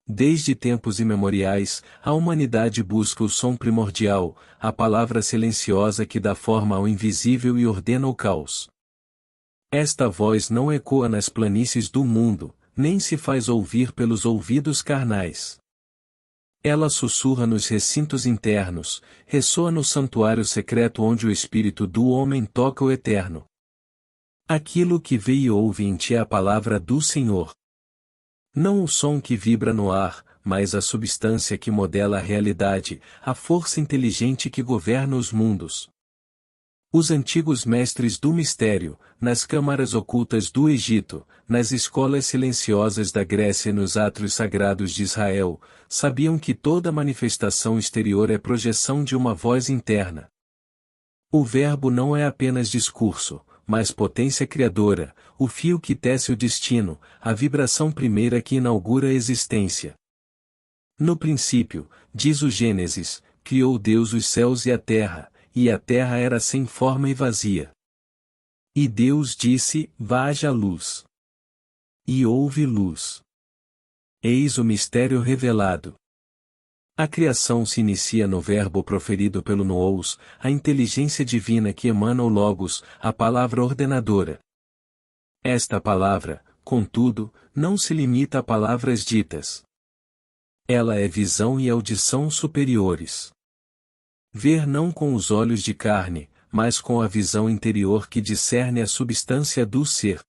Desde tempos imemoriais, a humanidade busca o som primordial, a palavra silenciosa que dá forma ao invisível e ordena o caos. Esta voz não ecoa nas planícies do mundo, nem se faz ouvir pelos ouvidos carnais. Ela sussurra nos recintos internos, ressoa no santuário secreto onde o espírito do homem toca o eterno. Aquilo que vê e ouve em ti é a palavra do Senhor. Não o som que vibra no ar, mas a substância que modela a realidade, a força inteligente que governa os mundos. Os antigos mestres do mistério, nas câmaras ocultas do Egito, nas escolas silenciosas da Grécia e nos átrios sagrados de Israel, sabiam que toda manifestação exterior é projeção de uma voz interna. O verbo não é apenas discurso, mas potência criadora, o fio que tece o destino, a vibração primeira que inaugura a existência. No princípio, diz o Gênesis, criou Deus os céus e a terra era sem forma e vazia. E Deus disse, haja luz. E houve luz. Eis o mistério revelado. A criação se inicia no verbo proferido pelo Nous, a inteligência divina que emana o Logos, a palavra ordenadora. Esta palavra, contudo, não se limita a palavras ditas. Ela é visão e audição superiores. Ver não com os olhos de carne, mas com a visão interior que discerne a substância do ser.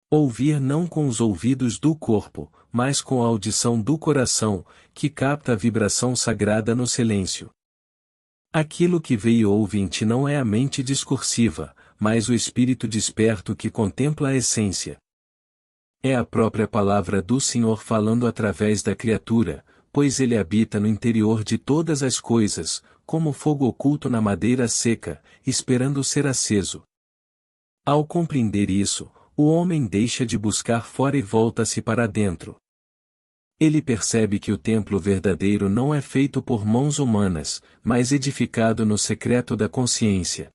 Ouvir não com os ouvidos do corpo, mas com a audição do coração, que capta a vibração sagrada no silêncio. Aquilo que vê e ouve em ti não é a mente discursiva, mas o espírito desperto que contempla a essência. É a própria palavra do Senhor falando através da criatura, pois ele habita no interior de todas as coisas, como fogo oculto na madeira seca, esperando ser aceso. Ao compreender isso, o homem deixa de buscar fora e volta-se para dentro. Ele percebe que o templo verdadeiro não é feito por mãos humanas, mas edificado no secreto da consciência.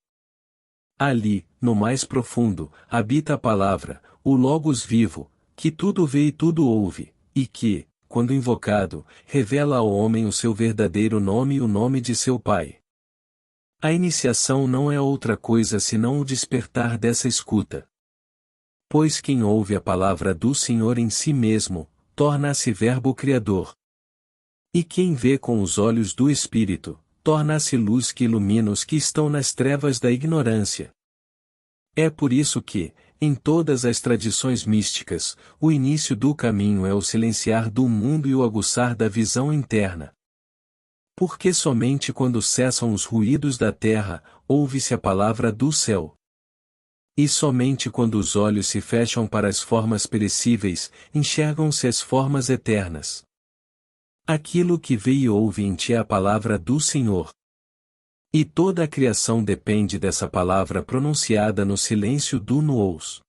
Ali, no mais profundo, habita a palavra, o Logos vivo, que tudo vê e tudo ouve, e que, quando invocado, revela ao homem o seu verdadeiro nome e o nome de seu Pai. A iniciação não é outra coisa senão o despertar dessa escuta. Pois quem ouve a palavra do Senhor em si mesmo, torna-se verbo criador. E quem vê com os olhos do Espírito, torna-se luz que ilumina os que estão nas trevas da ignorância. É por isso que, em todas as tradições místicas, o início do caminho é o silenciar do mundo e o aguçar da visão interna. Porque somente quando cessam os ruídos da terra, ouve-se a palavra do céu. E somente quando os olhos se fecham para as formas perecíveis, enxergam-se as formas eternas. Aquilo que vê e ouve em ti é a palavra do Senhor. E toda a criação depende dessa palavra pronunciada no silêncio do Nous.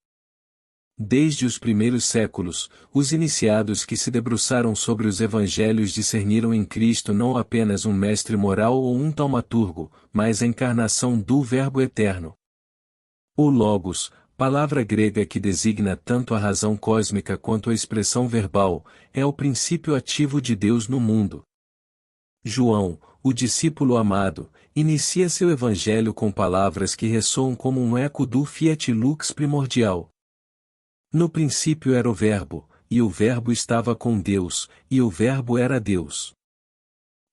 Desde os primeiros séculos, os iniciados que se debruçaram sobre os evangelhos discerniram em Cristo não apenas um mestre moral ou um taumaturgo, mas a encarnação do Verbo eterno. O Logos, palavra grega que designa tanto a razão cósmica quanto a expressão verbal, é o princípio ativo de Deus no mundo. João, o discípulo amado, inicia seu evangelho com palavras que ressoam como um eco do Fiat Lux primordial. No princípio era o Verbo, e o Verbo estava com Deus, e o Verbo era Deus.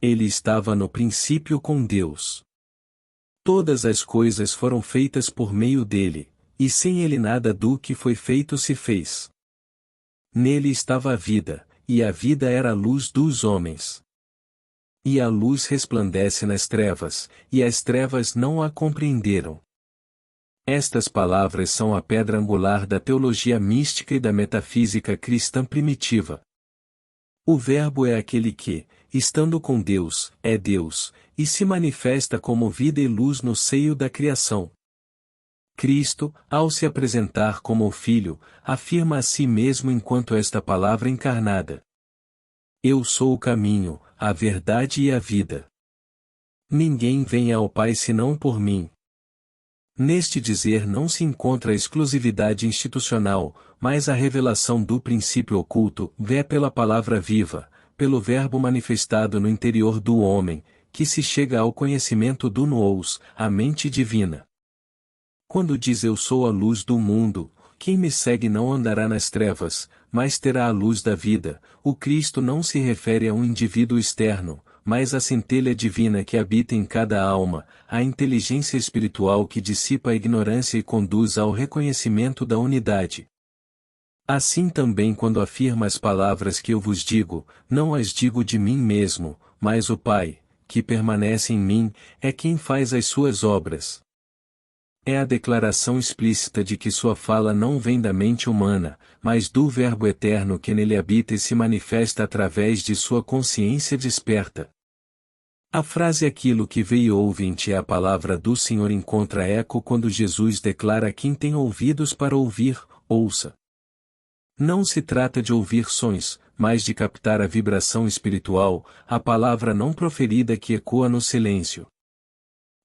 Ele estava no princípio com Deus. Todas as coisas foram feitas por meio dele, e sem ele nada do que foi feito se fez. Nele estava a vida, e a vida era a luz dos homens. E a luz resplandece nas trevas, e as trevas não a compreenderam. Estas palavras são a pedra angular da teologia mística e da metafísica cristã primitiva. O Verbo é aquele que, estando com Deus, é Deus, e se manifesta como vida e luz no seio da criação. Cristo, ao se apresentar como o Filho, afirma a si mesmo enquanto esta palavra encarnada: Eu sou o caminho, a verdade e a vida. Ninguém vem ao Pai senão por mim. Neste dizer não se encontra a exclusividade institucional, mas a revelação do princípio oculto é pela palavra viva, pelo Verbo manifestado no interior do homem, que se chega ao conhecimento do nous, a mente divina. Quando diz eu sou a luz do mundo, quem me segue não andará nas trevas, mas terá a luz da vida, o Cristo não se refere a um indivíduo externo, mas à centelha divina que habita em cada alma, à inteligência espiritual que dissipa a ignorância e conduz ao reconhecimento da unidade. Assim também quando afirma as palavras que eu vos digo, não as digo de mim mesmo, mas o Pai, que permanece em mim, é quem faz as suas obras. É a declaração explícita de que sua fala não vem da mente humana, mas do Verbo eterno que nele habita e se manifesta através de sua consciência desperta. A frase aquilo que veio ouvinte é a palavra do Senhor encontra eco quando Jesus declara a quem tem ouvidos para ouvir, ouça. Não se trata de ouvir sons, mas de captar a vibração espiritual, a palavra não proferida que ecoa no silêncio.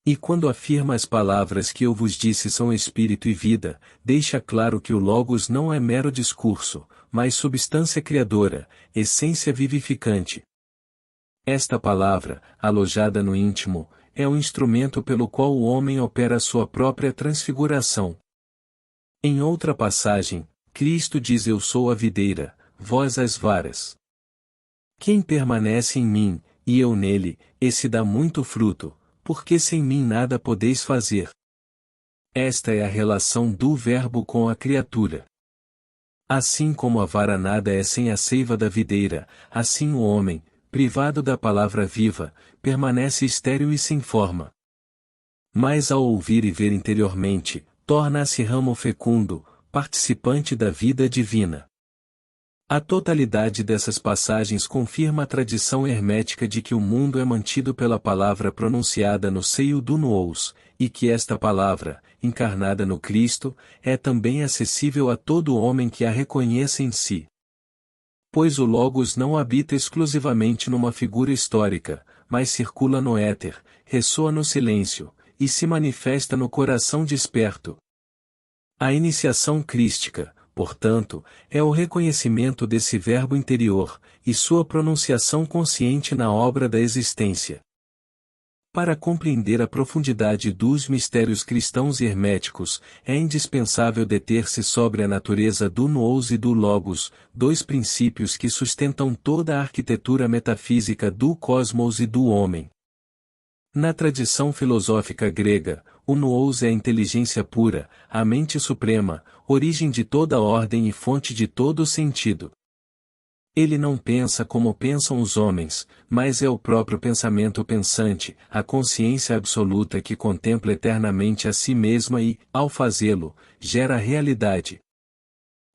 E quando afirma as palavras que eu vos disse são espírito e vida, deixa claro que o Logos não é mero discurso, mas substância criadora, essência vivificante. Esta palavra, alojada no íntimo, é o instrumento pelo qual o homem opera sua própria transfiguração. Em outra passagem, Cristo diz eu sou a videira, vós as varas. Quem permanece em mim, e eu nele, esse dá muito fruto, porque sem mim nada podeis fazer. Esta é a relação do Verbo com a criatura. Assim como a vara nada é sem a seiva da videira, assim o homem, privado da palavra viva, permanece estéril e sem forma. Mas ao ouvir e ver interiormente, torna-se ramo fecundo, participante da vida divina. A totalidade dessas passagens confirma a tradição hermética de que o mundo é mantido pela palavra pronunciada no seio do nous, e que esta palavra, encarnada no Cristo, é também acessível a todo homem que a reconheça em si. Pois o Logos não habita exclusivamente numa figura histórica, mas circula no éter, ressoa no silêncio, e se manifesta no coração desperto. A iniciação crística, portanto, é o reconhecimento desse verbo interior, e sua pronunciação consciente na obra da existência. Para compreender a profundidade dos mistérios cristãos e herméticos, é indispensável deter-se sobre a natureza do nous e do Logos, dois princípios que sustentam toda a arquitetura metafísica do cosmos e do homem. Na tradição filosófica grega, o nous é a inteligência pura, a mente suprema, origem de toda ordem e fonte de todo sentido. Ele não pensa como pensam os homens, mas é o próprio pensamento pensante, a consciência absoluta que contempla eternamente a si mesma e, ao fazê-lo, gera realidade.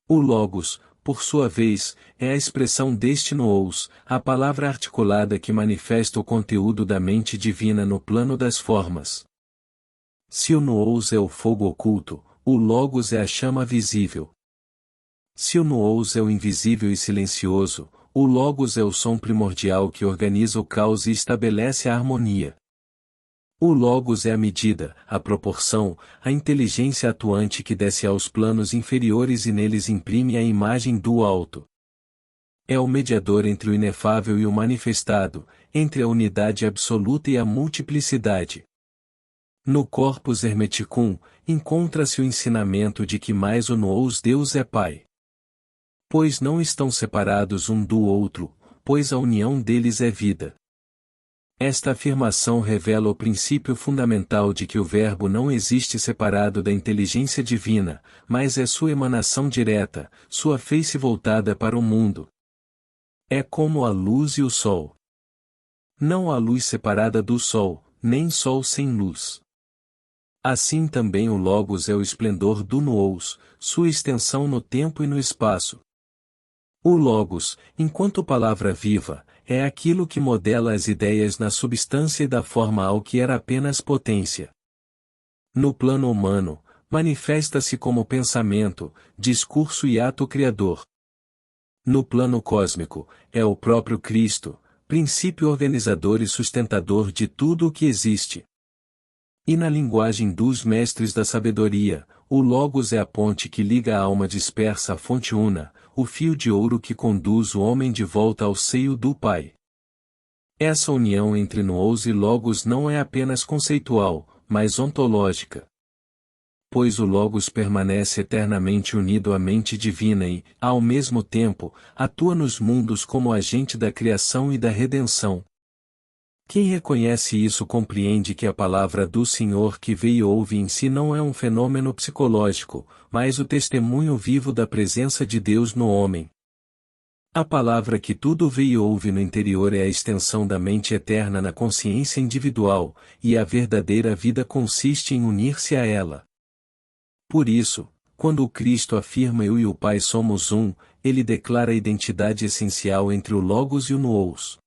O Logos, por sua vez, é a expressão deste nous, a palavra articulada que manifesta o conteúdo da mente divina no plano das formas. Se o nous é o fogo oculto, o Logos é a chama visível. Se o nous é o invisível e silencioso, o Logos é o som primordial que organiza o caos e estabelece a harmonia. O Logos é a medida, a proporção, a inteligência atuante que desce aos planos inferiores e neles imprime a imagem do alto. É o mediador entre o inefável e o manifestado, entre a unidade absoluta e a multiplicidade. No Corpus Hermeticum, encontra-se o ensinamento de que mais o nous Deus é Pai. Pois não estão separados um do outro, pois a união deles é vida. Esta afirmação revela o princípio fundamental de que o Verbo não existe separado da inteligência divina, mas é sua emanação direta, sua face voltada para o mundo. É como a luz e o sol. Não há luz separada do sol, nem sol sem luz. Assim também o Logos é o esplendor do nous, sua extensão no tempo e no espaço. O Logos, enquanto palavra viva, é aquilo que modela as ideias na substância e dá forma ao que era apenas potência. No plano humano, manifesta-se como pensamento, discurso e ato criador. No plano cósmico, é o próprio Cristo, princípio organizador e sustentador de tudo o que existe. E na linguagem dos mestres da sabedoria, o Logos é a ponte que liga a alma dispersa à fonte una, o fio de ouro que conduz o homem de volta ao seio do Pai. Essa união entre Nous e Logos não é apenas conceitual, mas ontológica. Pois o Logos permanece eternamente unido à mente divina e, ao mesmo tempo, atua nos mundos como agente da criação e da redenção. Quem reconhece isso compreende que a palavra do Senhor que veio e ouve em si não é um fenômeno psicológico, mas o testemunho vivo da presença de Deus no homem. A palavra que tudo vê e ouve no interior é a extensão da mente eterna na consciência individual, e a verdadeira vida consiste em unir-se a ela. Por isso, quando o Cristo afirma eu e o Pai somos um, ele declara a identidade essencial entre o Logos e o Nous.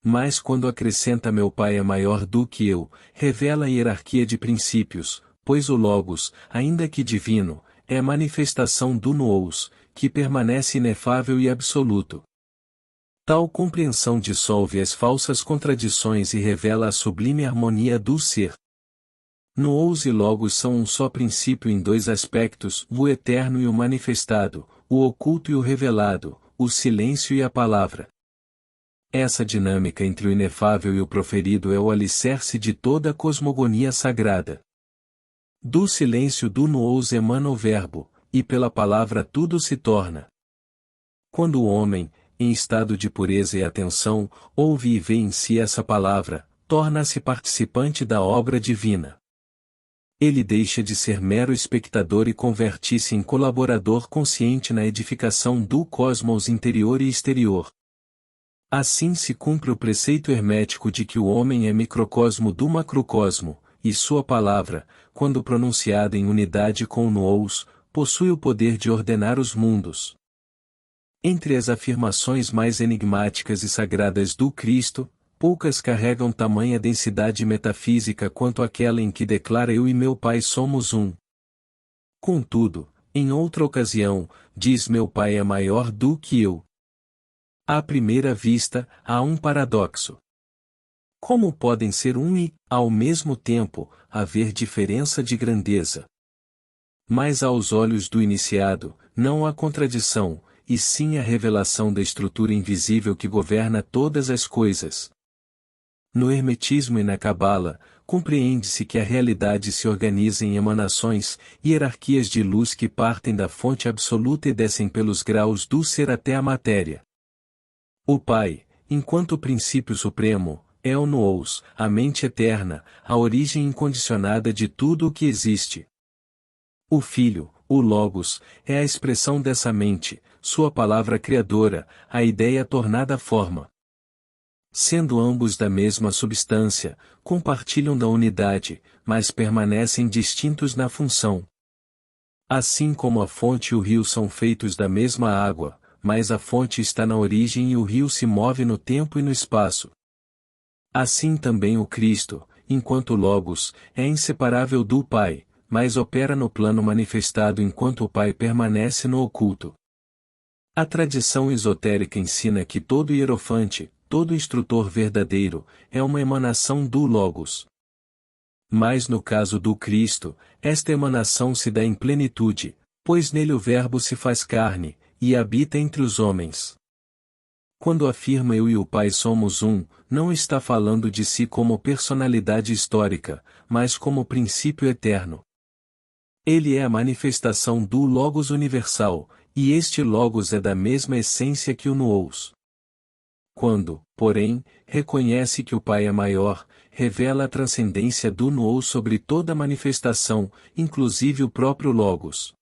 Mas quando acrescenta meu Pai é maior do que eu, revela a hierarquia de princípios, pois o Logos, ainda que divino, é a manifestação do Nous, que permanece inefável e absoluto. Tal compreensão dissolve as falsas contradições e revela a sublime harmonia do ser. Nous e Logos são um só princípio em dois aspectos, o eterno e o manifestado, o oculto e o revelado, o silêncio e a palavra. Essa dinâmica entre o inefável e o proferido é o alicerce de toda a cosmogonia sagrada. Do silêncio do Nous emana o verbo, e pela palavra tudo se torna. Quando o homem, em estado de pureza e atenção, ouve e vê em si essa palavra, torna-se participante da obra divina. Ele deixa de ser mero espectador e converte-se em colaborador consciente na edificação do cosmos interior e exterior. Assim se cumpre o preceito hermético de que o homem é microcosmo do macrocosmo, e sua palavra, quando pronunciada em unidade com o Nous, possui o poder de ordenar os mundos. Entre as afirmações mais enigmáticas e sagradas do Cristo, poucas carregam tamanha densidade metafísica quanto aquela em que declara eu e meu Pai somos um. Contudo, em outra ocasião, diz meu Pai é maior do que eu. À primeira vista, há um paradoxo. Como podem ser um e, ao mesmo tempo, haver diferença de grandeza? Mas aos olhos do iniciado, não há contradição, e sim a revelação da estrutura invisível que governa todas as coisas. No Hermetismo e na Cabala, compreende-se que a realidade se organiza em emanações, hierarquias de luz que partem da fonte absoluta e descem pelos graus do ser até a matéria. O Pai, enquanto princípio supremo, é o Nous, a mente eterna, a origem incondicionada de tudo o que existe. O Filho, o Logos, é a expressão dessa mente, sua palavra criadora, a ideia tornada forma. Sendo ambos da mesma substância, compartilham da unidade, mas permanecem distintos na função. Assim como a fonte e o rio são feitos da mesma água, mas a fonte está na origem e o rio se move no tempo e no espaço. Assim também o Cristo, enquanto Logos, é inseparável do Pai, mas opera no plano manifestado enquanto o Pai permanece no oculto. A tradição esotérica ensina que todo hierofante, todo instrutor verdadeiro, é uma emanação do Logos. Mas no caso do Cristo, esta emanação se dá em plenitude, pois nele o Verbo se faz carne, e habita entre os homens. Quando afirma eu e o Pai somos um, não está falando de si como personalidade histórica, mas como princípio eterno. Ele é a manifestação do Logos universal, e este Logos é da mesma essência que o Nous. Quando, porém, reconhece que o Pai é maior, revela a transcendência do Nous sobre toda manifestação, inclusive o próprio Logos.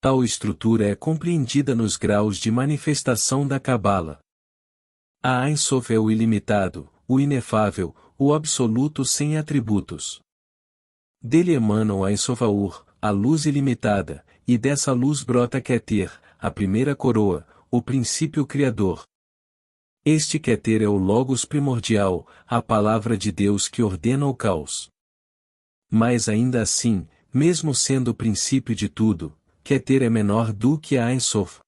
Tal estrutura é compreendida nos graus de manifestação da Cabala. A Ein Sof é o ilimitado, o inefável, o absoluto sem atributos. Dele emana o Ein Sof Aur, a luz ilimitada, e dessa luz brota Keter, a primeira coroa, o princípio criador. Este Keter é o Logos primordial, a palavra de Deus que ordena o caos. Mas ainda assim, mesmo sendo o princípio de tudo, Keter é menor do que a Ein Sof.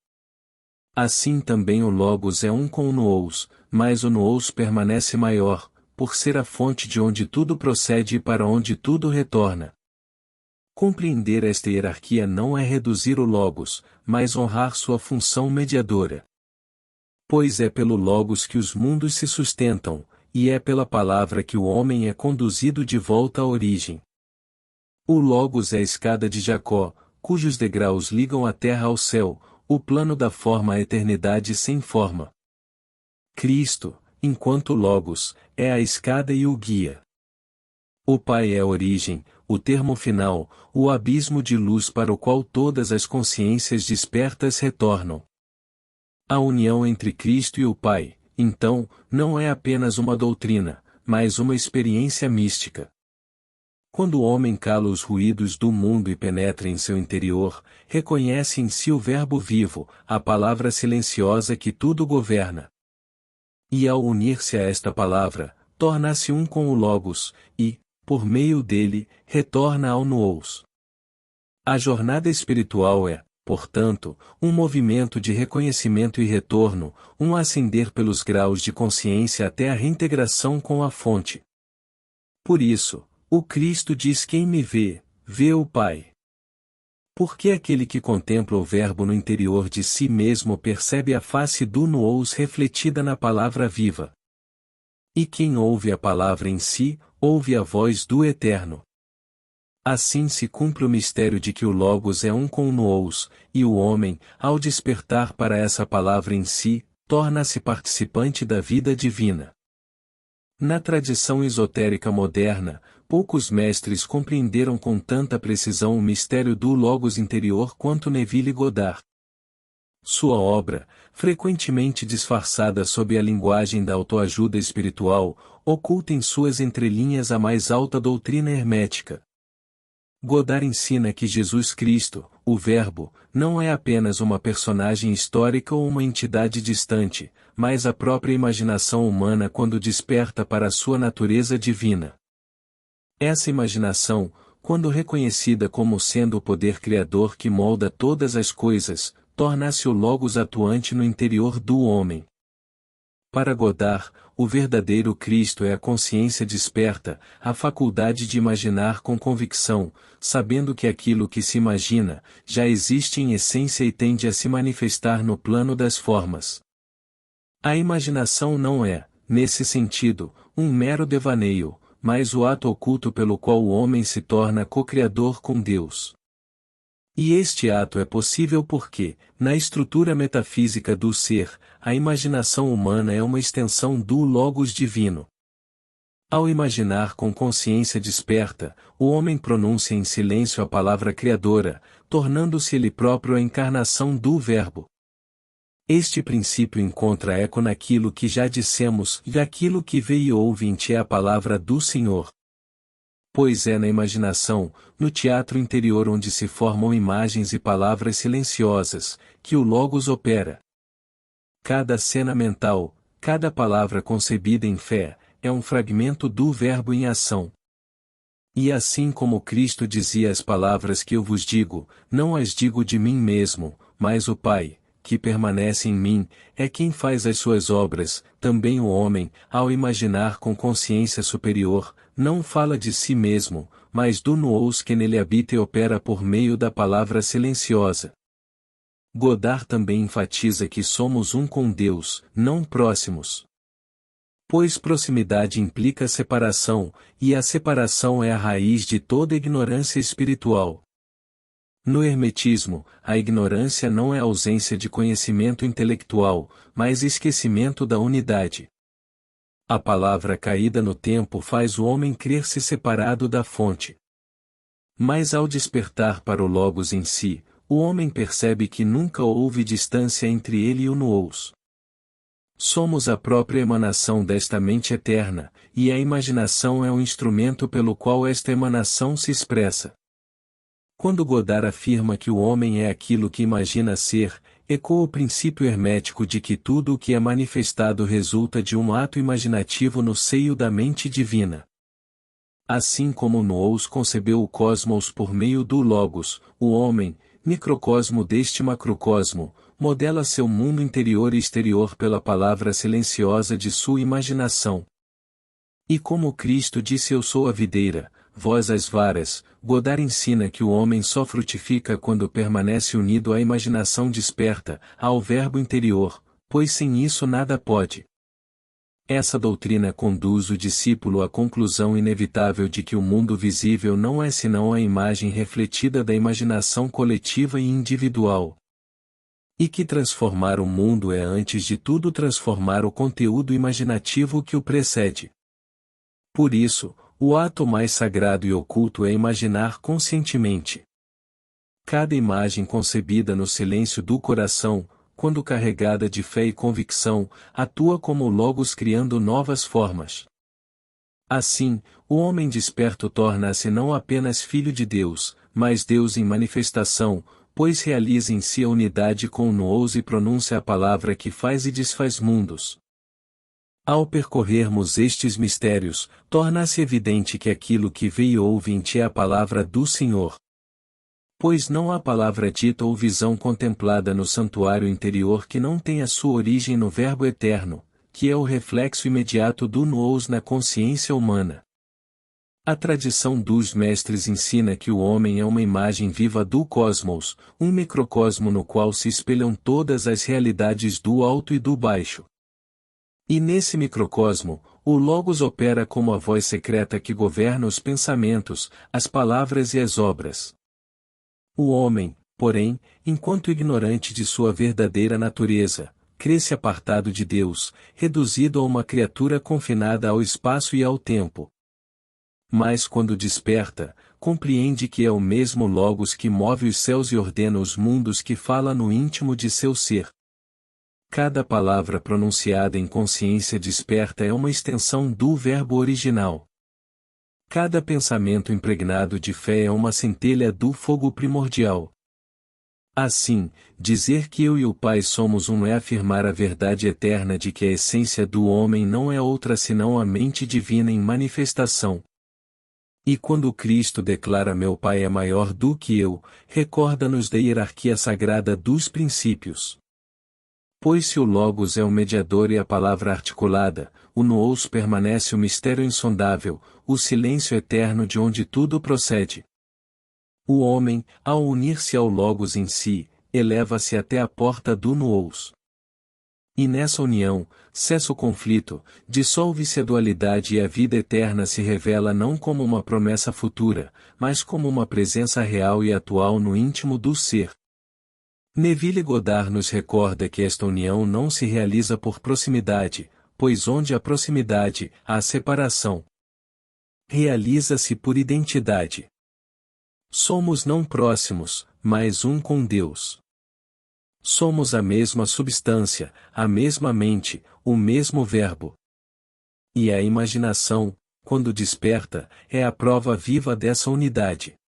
Assim também o Logos é um com o Nous, mas o Nous permanece maior, por ser a fonte de onde tudo procede e para onde tudo retorna. Compreender esta hierarquia não é reduzir o Logos, mas honrar sua função mediadora. Pois é pelo Logos que os mundos se sustentam, e é pela palavra que o homem é conduzido de volta à origem. O Logos é a escada de Jacó, cujos degraus ligam a terra ao céu, o plano da forma à eternidade sem forma. Cristo, enquanto Logos, é a escada e o guia. O Pai é a origem, o termo final, o abismo de luz para o qual todas as consciências despertas retornam. A união entre Cristo e o Pai, então, não é apenas uma doutrina, mas uma experiência mística. Quando o homem cala os ruídos do mundo e penetra em seu interior, reconhece em si o Verbo vivo, a palavra silenciosa que tudo governa. E ao unir-se a esta palavra, torna-se um com o Logos, e, por meio dele, retorna ao Nous. A jornada espiritual é, portanto, um movimento de reconhecimento e retorno, um ascender pelos graus de consciência até a reintegração com a fonte. Por isso, o Cristo diz: quem me vê, vê o Pai. Porque aquele que contempla o Verbo no interior de si mesmo percebe a face do Nous refletida na palavra viva. E quem ouve a palavra em si, ouve a voz do Eterno. Assim se cumpre o mistério de que o Logos é um com o Nous, e o homem, ao despertar para essa palavra em si, torna-se participante da vida divina. Na tradição esotérica moderna, poucos mestres compreenderam com tanta precisão o mistério do Logos interior quanto Neville Goddard. Sua obra, frequentemente disfarçada sob a linguagem da autoajuda espiritual, oculta em suas entrelinhas a mais alta doutrina hermética. Goddard ensina que Jesus Cristo, o Verbo, não é apenas uma personagem histórica ou uma entidade distante, mas a própria imaginação humana quando desperta para a sua natureza divina. Essa imaginação, quando reconhecida como sendo o poder criador que molda todas as coisas, torna-se o Logos atuante no interior do homem. Para Goddard, o verdadeiro Cristo é a consciência desperta, a faculdade de imaginar com convicção, sabendo que aquilo que se imagina, já existe em essência e tende a se manifestar no plano das formas. A imaginação não é, nesse sentido, um mero devaneio, mas o ato oculto pelo qual o homem se torna co-criador com Deus. E este ato é possível porque, na estrutura metafísica do ser, a imaginação humana é uma extensão do Logos divino. Ao imaginar com consciência desperta, o homem pronuncia em silêncio a palavra criadora, tornando-se ele próprio a encarnação do Verbo. Este princípio encontra eco naquilo que já dissemos, e aquilo que vê e ouve em ti é a palavra do Senhor. Pois é na imaginação, no teatro interior onde se formam imagens e palavras silenciosas, que o Logos opera. Cada cena mental, cada palavra concebida em fé, é um fragmento do Verbo em ação. E assim como Cristo dizia as palavras que eu vos digo, não as digo de mim mesmo, mas o Pai, que permanece em mim, é quem faz as suas obras, também o homem, ao imaginar com consciência superior, não fala de si mesmo, mas do Nous que nele habita e opera por meio da palavra silenciosa. Goddard também enfatiza que somos um com Deus, não próximos. Pois proximidade implica separação, e a separação é a raiz de toda ignorância espiritual. No hermetismo, a ignorância não é ausência de conhecimento intelectual, mas esquecimento da unidade. A palavra caída no tempo faz o homem crer-se separado da fonte. Mas ao despertar para o Logos em si, o homem percebe que nunca houve distância entre ele e o Nous. Somos a própria emanação desta mente eterna, e a imaginação é um instrumento pelo qual esta emanação se expressa. Quando Goddard afirma que o homem é aquilo que imagina ser, ecoa o princípio hermético de que tudo o que é manifestado resulta de um ato imaginativo no seio da mente divina. Assim como Nous concebeu o cosmos por meio do Logos, o homem, microcosmo deste macrocosmo, modela seu mundo interior e exterior pela palavra silenciosa de sua imaginação. E como Cristo disse: eu sou a videira, vós as varas, Godard ensina que o homem só frutifica quando permanece unido à imaginação desperta, ao verbo interior, pois sem isso nada pode. Essa doutrina conduz o discípulo à conclusão inevitável de que o mundo visível não é senão a imagem refletida da imaginação coletiva e individual. E que transformar o mundo é antes de tudo transformar o conteúdo imaginativo que o precede. Por isso, o ato mais sagrado e oculto é imaginar conscientemente. Cada imagem concebida no silêncio do coração, quando carregada de fé e convicção, atua como o Logos criando novas formas. Assim, o homem desperto torna-se não apenas filho de Deus, mas Deus em manifestação, pois realiza em si a unidade com o Nous e pronuncia a palavra que faz e desfaz mundos. Ao percorrermos estes mistérios, torna-se evidente que aquilo que vê e ouve em ti é a palavra do Senhor. Pois não há palavra dita ou visão contemplada no santuário interior que não tenha sua origem no Verbo eterno, que é o reflexo imediato do Nous na consciência humana. A tradição dos mestres ensina que o homem é uma imagem viva do cosmos, um microcosmo no qual se espelham todas as realidades do alto e do baixo. E nesse microcosmo, o Logos opera como a voz secreta que governa os pensamentos, as palavras e as obras. O homem, porém, enquanto ignorante de sua verdadeira natureza, cresce apartado de Deus, reduzido a uma criatura confinada ao espaço e ao tempo. Mas quando desperta, compreende que é o mesmo Logos que move os céus e ordena os mundos, que fala no íntimo de seu ser. Cada palavra pronunciada em consciência desperta é uma extensão do verbo original. Cada pensamento impregnado de fé é uma centelha do fogo primordial. Assim, dizer que eu e o Pai somos um é afirmar a verdade eterna de que a essência do homem não é outra senão a mente divina em manifestação. E quando Cristo declara meu Pai é maior do que eu, recorda-nos da hierarquia sagrada dos princípios. Pois se o Logos é o mediador e a palavra articulada, o Nous permanece o mistério insondável, o silêncio eterno de onde tudo procede. O homem, ao unir-se ao Logos em si, eleva-se até a porta do Nous. E nessa união, cessa o conflito, dissolve-se a dualidade e a vida eterna se revela não como uma promessa futura, mas como uma presença real e atual no íntimo do ser. Neville Goddard nos recorda que esta união não se realiza por proximidade, pois onde há proximidade, há separação. Realiza-se por identidade. Somos não próximos, mas um com Deus. Somos a mesma substância, a mesma mente, o mesmo verbo. E a imaginação, quando desperta, é a prova viva dessa unidade.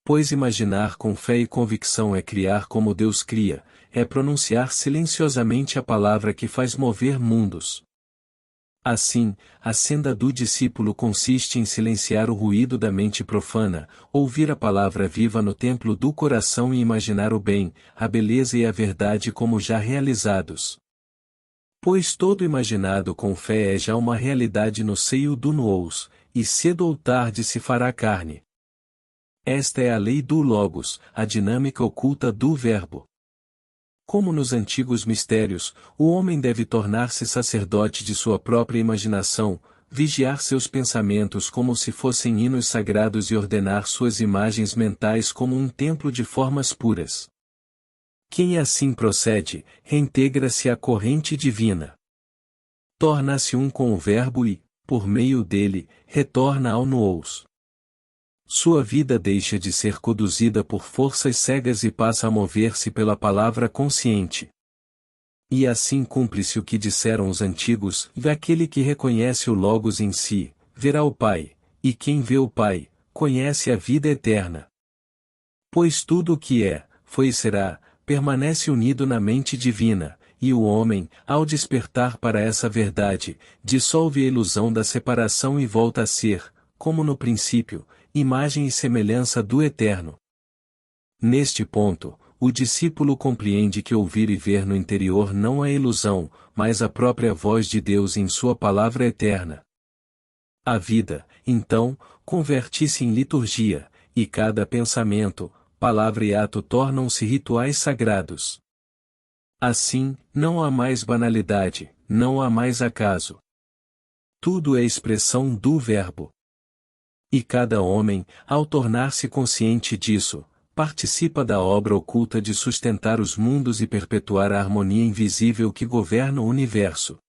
Pois imaginar com fé e convicção é criar como Deus cria, é pronunciar silenciosamente a palavra que faz mover mundos. Assim, a senda do discípulo consiste em silenciar o ruído da mente profana, ouvir a palavra viva no templo do coração e imaginar o bem, a beleza e a verdade como já realizados. Pois todo imaginado com fé é já uma realidade no seio do Nous, e cedo ou tarde se fará carne. Esta é a lei do Logos, a dinâmica oculta do Verbo. Como nos antigos mistérios, o homem deve tornar-se sacerdote de sua própria imaginação, vigiar seus pensamentos como se fossem hinos sagrados e ordenar suas imagens mentais como um templo de formas puras. Quem assim procede, reintegra-se à corrente divina. Torna-se um com o Verbo e, por meio dele, retorna ao Nous. Sua vida deixa de ser conduzida por forças cegas e passa a mover-se pela palavra consciente. E assim cumpre-se o que disseram os antigos: aquele que reconhece o Logos em si, verá o Pai, e quem vê o Pai, conhece a vida eterna. Pois tudo o que é, foi e será, permanece unido na mente divina, e o homem, ao despertar para essa verdade, dissolve a ilusão da separação e volta a ser, como no princípio, imagem e semelhança do Eterno. Neste ponto, o discípulo compreende que ouvir e ver no interior não é ilusão, mas a própria voz de Deus em sua palavra eterna. A vida, então, converte-se em liturgia, e cada pensamento, palavra e ato tornam-se rituais sagrados. Assim, não há mais banalidade, não há mais acaso. Tudo é expressão do Verbo. E cada homem, ao tornar-se consciente disso, participa da obra oculta de sustentar os mundos e perpetuar a harmonia invisível que governa o universo.